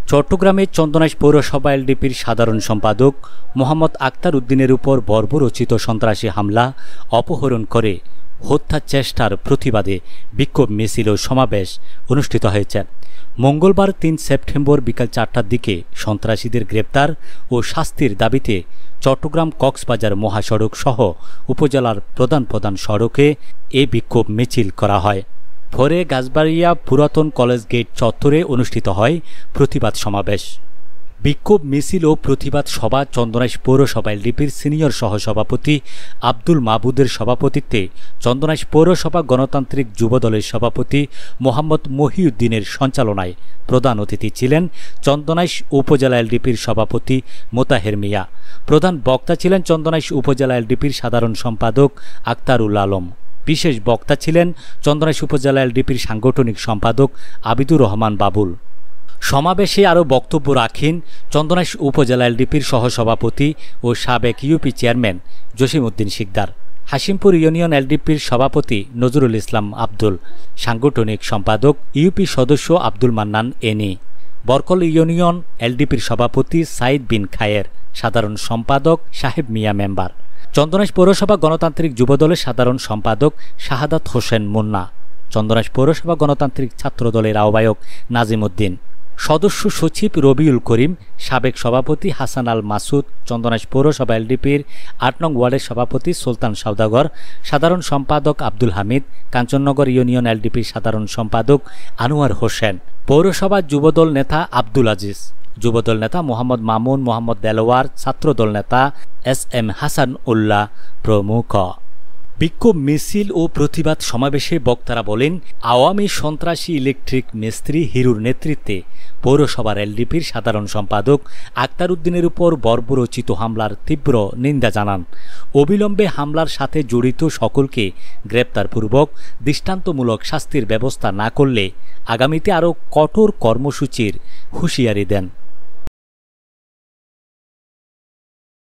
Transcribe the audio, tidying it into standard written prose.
চট্টগ্রামের চন্দনাইশ পৌরসভা এলডিপির সাধারণ সম্পাদক মোহাম্মদ আক্তার উদ্দিনের উপর বর্বরচিত সন্ত্রাসী হামলা, অপহরণ করে হত্যা চেষ্টার প্রতিবাদে বিক্ষোভ মিছিল ও সমাবেশ অনুষ্ঠিত হয়েছে। মঙ্গলবার ৩ সেপ্টেম্বর বিকাল ৪টার দিকে সন্ত্রাসীদের গ্রেপ্তার ও শাস্তির দাবিতে চট্টগ্রাম কক্সবাজার মহাসড়ক সহ উপজেলার প্রধান প্রধান সড়কে এ বিক্ষোভ মিছিল করা হয়। পরে গাছবাড়িয়া পুরাতন কলেজ গেট চত্বরে অনুষ্ঠিত হয় প্রতিবাদ সমাবেশ। বিক্ষোভ মিছিল ও প্রতিবাদ সভা চন্দনাইশ পৌরসভা এলডিপির সিনিয়র সহসভাপতি আব্দুল মাহবুদের সভাপতিত্বে চন্দনাইশ পৌরসভা গণতান্ত্রিক যুবদলের সভাপতি মোহাম্মদ মহিউদ্দিনের সঞ্চালনায় প্রধান অতিথি ছিলেন চন্দনাইশ উপজেলা এলডিপির সভাপতি মোতাহের মিয়া। প্রধান বক্তা ছিলেন চন্দনাইশ উপজেলা এলডিপির সাধারণ সম্পাদক আক্তারুল আলম। বিশেষ বক্তা ছিলেন চন্দনাইশ উপজেলা এলডিপির সাংগঠনিক সম্পাদক আবিদুর রহমান বাবুল। সমাবেশে আরও বক্তব্য রাখেন চন্দনাইশ উপজেলা এলডিপির সহসভাপতি ও সাবেক UP chairman Jasimuddin Shikdar, Hashimpur union এলডিপির সভাপতি নজরুল ইসলাম আব্দুল, সাংগঠনিক সম্পাদক ইউপি সদস্য আব্দুল মান্নান এনি, বরকল ইউনিয়ন এলডিপির সভাপতি সাইদ বিন খায়ের, সাধারণ সম্পাদক সাহেব মিয়া মেম্বার, চন্দনাইশ পৌরসভা গণতান্ত্রিক যুবদলের সাধারণ সম্পাদক শাহাদাত হোসেন মুন্না, চন্দনাইশ পৌরসভা গণতান্ত্রিক ছাত্রদলের আহ্বায়ক নাজিম উদ্দিন, সদস্য সচিব রবিউল করিম, সাবেক সভাপতি হাসান আল মাসুদ, চন্দনাইশ পৌরসভা এলডিপির ৮ নং ওয়ার্ডের সভাপতি সুলতান সওদাগর, সাধারণ সম্পাদক আব্দুল হামিদ, কাঞ্চননগর ইউনিয়ন এলডিপির সাধারণ সম্পাদক আনোয়ার হোসেন, পৌরসভা যুবদল নেতা আব্দুল আজিজ, যুবদল নেতা মোহাম্মদ মামুন, মোহাম্মদ দেলোয়ার, ছাত্রদল নেতা SM হাসান উল্লাহ প্রমুখ। বিক্ষোভ মিছিল ও প্রতিবাদ সমাবেশে বক্তারা বলেন, আওয়ামী সন্ত্রাসী ইলেকট্রিক মিস্ত্রি হিরুর নেতৃত্বে পৌরসভার এলডিপির সাধারণ সম্পাদক আক্তার উদ্দিনের উপর বর্বরচিত হামলার তীব্র নিন্দা জানান। অবিলম্বে হামলার সাথে জড়িত সকলকে গ্রেপ্তারপূর্বক দৃষ্টান্তমূলক শাস্তির ব্যবস্থা না করলে আগামীতে আরও কঠোর কর্মসূচির হুঁশিয়ারি দেন।